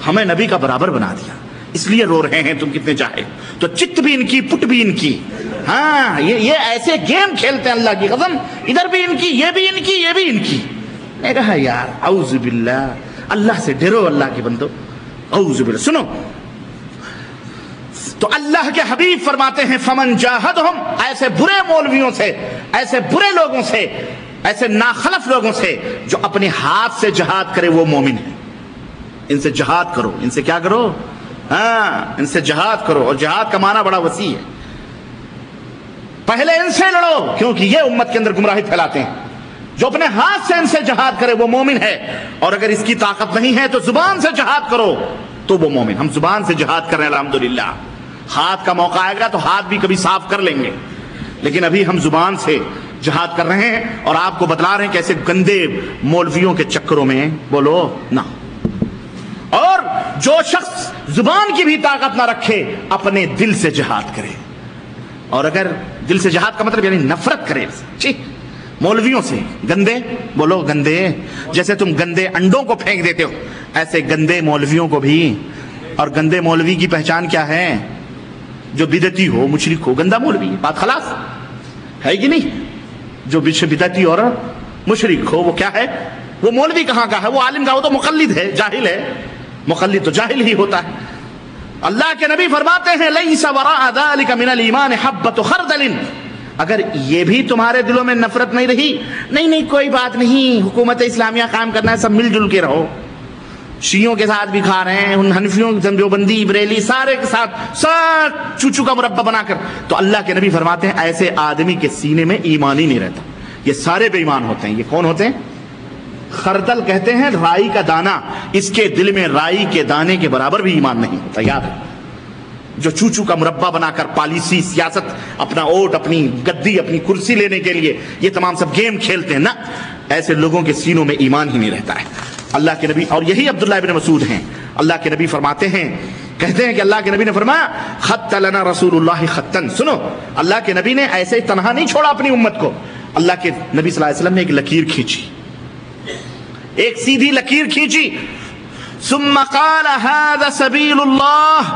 ہمیں نبی کا برابر بنا دیا، اس لیے رو رہے ہیں، تم کتنے چاہے تو چت بھی ان کی پٹ بھی ان کی. ہاں یہ ایسے گیم کھیلتے ہیں اللہ کی قسم، ادھر بھی ان کی، یہ بھی ان کی، یہ بھی ان کی. میں کہا یار اعوذ باللہ، اللہ سے ڈرو اللہ کے بندو، اعوذ باللہ. سنو تو اللہ کے حبیب فرماتے ہیں فمن جاہدہم، ایسے برے مولویوں سے، ایسے برے لوگوں سے، ایسے ناخلف لوگوں سے جو اپنے ہاتھ سے جہاد کرے وہ مومن ہے. ان سے جہاد کرو، ان سے کیا کرو؟ ہاں ان سے جہاد کرو. اور جہاد کا معنی بڑا وسیع ہے. پہلے ان سے لڑو کیونکہ یہ امت کے اندر گمراہی پھیلاتے ہیں. جو اپنے ہاتھ سے ان سے جہاد کرے وہ مومن ہے. اور اگر اس کی طاقت نہیں ہے تو زبان سے جہاد کرو تو وہ مومن. ہم زبان سے جہاد کر رہے ہیں الحمدللہ. ہاتھ کا موقع آئے گا تو ہاتھ بھی کبھی صاف کر لیں گے، لیکن ابھی ہم زبان سے جہاد کر رہے ہیں اور آپ کو بتلا رہے ہیں کہ ایسے گندے مولویوں کے چکروں میں بولو نہ. اور جو شخص زبان کی بھی طاقت نہ رکھے اپنے دل سے جہاد کرے. اور اگر دل سے جہاد کا مطلب یعنی نفرت کرے مولویوں سے. گندے بولو گندے، جیسے تم گندے انڈوں کو پھینک دیتے ہو ایسے گندے مولویوں کو بھی. اور گندے مولوی کی پہچان کیا ہے؟ جو بدعتی ہو، مشرک ہو، گندا مولوی. بات خلاص ہے کہ نہیں؟ جو بدعتی اور مشرک ہو وہ کیا ہے؟ وہ مولوی کہاں کا ہے؟ وہ عالم کا، وہ تو مقلد ہے، جاہل ہے. مقلد تو جاہل ہی ہوتا ہے. اللہ کے نبی فرماتے ہیں لیس وراء ذلك من الایمان حبۃ خردل. اگر یہ بھی تمہارے دلوں میں نفرت نہیں رہی، نہیں کوئی بات نہیں، حکومت اسلامیہ قائم کرنا ہے، سب مل جل کے رہو. شیعوں کے ساتھ بھی کھا رہے ہیں، حنفیوں، دیوبندی، بریلی، سارے کے ساتھ سب چوچو کا مربع بنا کر. تو اللہ کے نبی فرماتے ہیں ایسے آدمی کے سینے میں ایمان ہی نہیں رہتا. یہ سارے بے ایمان ہوتے ہیں. یہ کون ہوتے ہیں؟ خردل کہتے ہیں رائی کا دانہ. اس کے دل میں رائی کے دانے کے برابر بھی ایمان نہیں ہوتا. یاد ہے، جو چوچو کا مربع بنا کر پالیسی، سیاست، اپنا ووٹ، اپنی گدی، اپنی کرسی لینے کے لیے یہ تمام سب گیم کھیلتے ہیں نا، ایسے لوگوں کے سینوں میں ایمان ہی نہیں رہتا ہے. اللہ کے نبی، اور یہی عبداللہ ابن مسعود ہیں، اللہ کے نبی فرماتے ہیں، کہتے ہیں کہ اللہ کے نبی نے فرمایا خط لنا رسول اللہ خطن. سنو، اللہ کے نبی نے ایسے تنہا نہیں چھوڑا اپنی امت کو. اللہ کے نبی صلی اللہ علیہ وسلم نے ایک لکیر کھینچی، ایک سیدھی لکیر کھینچی. ثم قال هذا سبیل اللہ،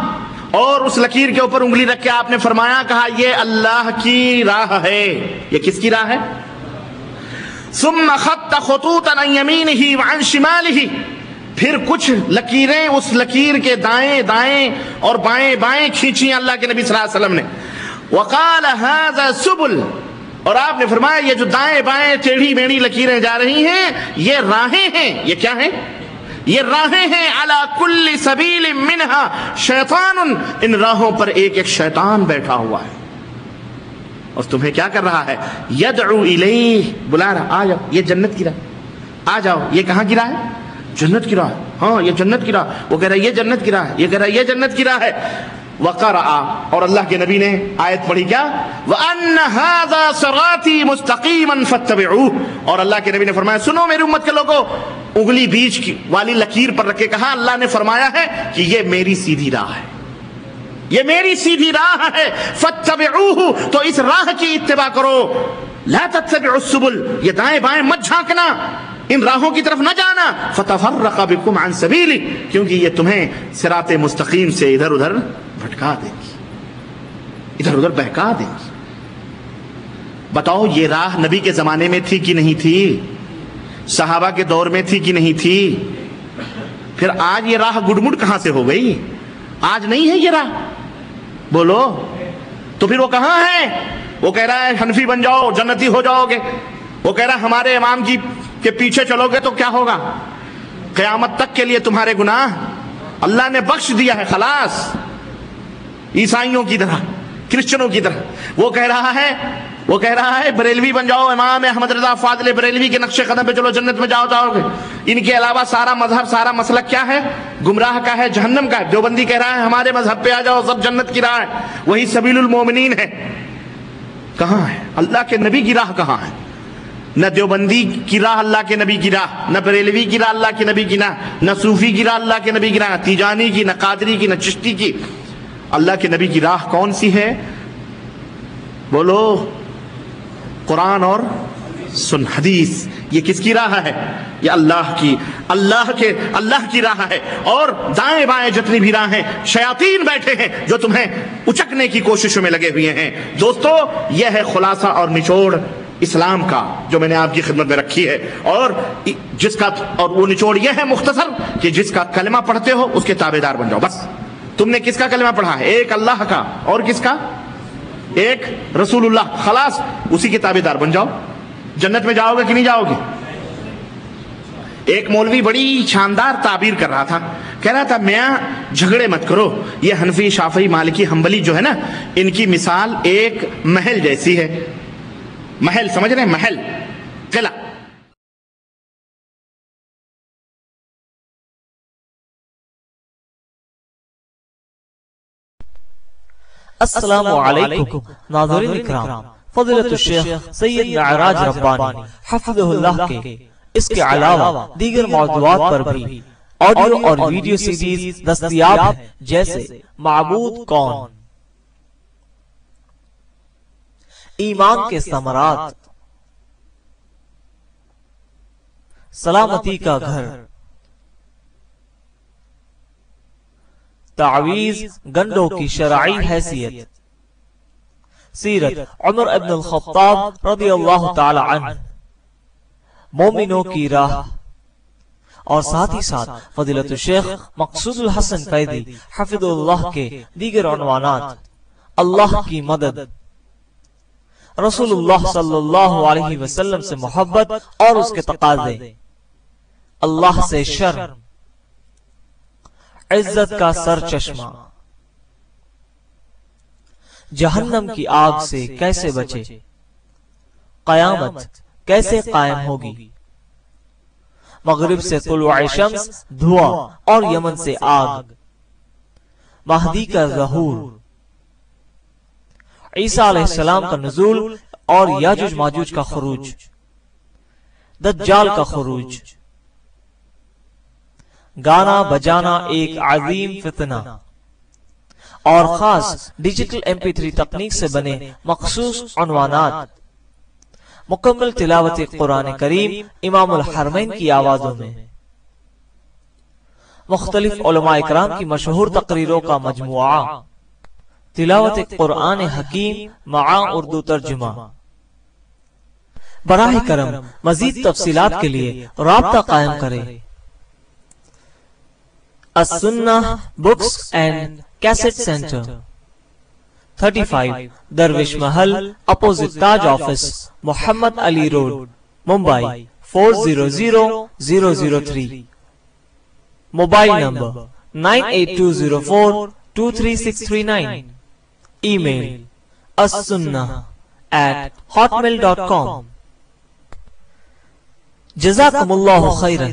اور اس لکیر کے اوپر انگلی رکھ کے آپ نے فرمایا، کہا یہ اللہ کی راہ ہے. یہ کس کی راہ ہے؟ ثم خط خطوطا عن یمینہ وعن شمالہ، پھر کچھ لکیریں اس لکیر کے دائیں دائیں اور بائیں بائیں کھینچی اللہ کے نبی صلی اللہ علیہ وسلم نے. وقال هذا سبل، اور آپ نے فرمایا یہ جو دائیں بائیں ٹیڑھی میڑھی لکیریں جا رہی ہیں یہ راہیں ہیں. یہ کیا ہیں؟ یہ راہیں ہیں. علی کل سبیل منہا شیطان، ان راہوں پر ایک ایک شیطان بیٹھا ہوا ہے اور تمہیں کیا کر رہا ہے؟ یدعو الیہ، بلا رہا، آ جاؤ، یہ جنت کی راہ، آ جاؤ. یہ کہاں کی راہ ہے؟ جنت کی راہ. ہاں یہ جنت کی راہ. وہ کہہ رہا ہے یہ جنت کی راہ ہے، یہ کہہ رہا ہے یہ جنت کی راہ ہے. وقرأ، اور اللہ کے نبی نے آیت پڑھی کیا؟ وَأَنَّ هَذَا صِرَاطِي مُسْتَقِيمًا فَاتَّبِعُوهُ، اور اللہ کے نبی نے فرمایا سنو میری امت کے لوگوں، انگلی بیچ کی والی لکیر پر رکھ کے کہا اللہ نے فرمایا ہے کہ یہ میری سیدھی راہ ہے، یہ میری سیدھی راہ ہے. فَاتَّبِعُوهُ، تو اس راہ کی اتباع کرو. لَا تَتَّبِعُوا السُّبُلَ، یہ دائیں بائیں مت جھانکنا، ان راہوں کی طرف نہ جانا. فَتَفَرَّقَ بِكُمْ عَنْ سَبِيلِهِ، کیونکہ یہ تمہیں صراط مستقیم سے ادھر ادھر بھٹکا دیں گی، ادھر ادھر بہکا دیں گی. بتاؤ یہ راہ نبی کے زمانے میں تھی کہ نہیں تھی؟ صحابہ کے دور میں تھی کہ نہیں تھی؟ پھر آج یہ راہ گڈمڈ کہاں سے ہو گئی؟ آج نہیں ہے یہ راہ، بولو. تو پھر وہ کہاں ہے؟ وہ کہہ رہا ہے حنفی بن جاؤ جنتی ہو جاؤ گے. وہ کہہ رہا ہے ہمارے امام جی کے پیچھے چلو گے تو کیا ہوگا؟ قیامت تک کے لیے تمہارے گناہ اللہ نے بخش دیا ہے، خلاص. عیسائیوں کی طرح، کرسچنوں کی طرح. وہ کہہ رہا ہے بریلوی بن جاؤ، امام احمد رضا فاضل بریلوی کے نقش قدم پہ چلو جنت میں جاؤ گے. ان کے علاوہ سارا مذہب، سارا مسلک کیا ہے؟ گمراہ کا ہے، جہنم کا ہے. دیوبندی کہہ رہا ہے ہمارے مذہب پہ آ جاؤ، سب جنت کی راہ ہے، وہی سبیل المومنین ہے. کہاں ہے اللہ کے نبی کی راہ؟ کہاں ہے؟ نہ دیوبندی کی راہ اللہ کے نبی کی راہ، نہ بریلوی کی راہ اللہ کے نبی کی راہ، نہ صوفی کی راہ اللہ کے نبی کی راہ، نہ تیجانی کی، نہ قادری کی، نہ چشتی کی. اللہ کے نبی کی راہ کون سی ہے؟ بولو. قرآن اور سن حدیث. یہ کس کی راہ ہے؟ یہ اللہ کی راہ ہے. اور دائیں بائیں جتنی بھی راہیں شیاطین بیٹھے ہیں جو تمہیں اچکنے کی کوششوں میں لگے ہوئے ہیں. دوستو یہ ہے خلاصہ اور نچوڑ اسلام کا جو میں نے آپ کی خدمت میں رکھی ہے. اور وہ نچوڑ یہ ہے مختصر کہ جس کا کلمہ پڑھتے ہو اس کے تابع دار بن جاؤ. بس تم نے کس کا کلمہ پڑھا ہے؟ ایک اللہ کا. اور کس کا؟ ایک رسول اللہ. خلاص اسی کے تابع دار بن جاؤ. جنت میں جاؤ گے کہ نہیں جاؤ گے؟ ایک مولوی بڑی شاندار تعبیر کر رہا تھا. کہہ رہا تھا میاں جھگڑے مت کرو. یہ حنفی شافعی مالکی حنبلی جو ہے نا ان کی مثال ایک محل جیسی ہے. محل سمجھ رہے ہیں؟ محل قلعہ. السلام علیکم ناظرین اکرام. فضیلت الشیخ سید معراج ربانی حفظہ اللہ کے اس کے علاوہ دیگر موضوعات پر بھی آڈیو اور ویڈیو سیریز دستیاب ہیں جیسے معبود کون، ایمان کے ثمرات، سلامتی کا گھر، تعویذ گنڈوں کی شرعی حیثیت، سیرت عمر ابن الخطاب رضی اللہ تعالی عنہ، مومنوں کی راہ، اور ساتھ ہی ساتھ فضیلت الشیخ مقصود الحسن فیضی حفظ اللہ کے دیگر عنوانات، اللہ کی مدد، رسول اللہ صلی اللہ علیہ وسلم سے محبت اور اس کے تقاضے، اللہ سے شرم، عزت کا سر چشمہ، جہنم کی آگ سے کیسے بچے، قیامت کیسے قائم ہوگی، مغرب سے طلوع شمس دھواں اور یمن سے آگ، مہدی کا ظہور، عیسیٰ علیہ السلام کا نزول اور یاجوج ماجوج کا خروج، دجال کا خروج، گانا بجانا ایک عظیم فتنہ، اور خاص ڈیجیٹل MP3 تکنیک سے بنے مخصوص عنوانات، مکمل تلاوت قرآن کریم امام الحرمین کی آوازوں میں، مختلف علماء اکرام کی مشہور تقریروں کا مجموعہ، تلاوت قرآن حکیم مع اردو ترجمہ. براہ کرم مزید تفصیلات کے لیے رابطہ قائم کریں. السنہ بکس اینڈ کیسٹ سینٹر، 35 درویش محل اپوزٹ تاج آفس، محمد علی روڈ، ممبئی 400003. Mobile number 9820423639. ای میل السنہ@hotmail.com. جزاکم اللہ خیرا.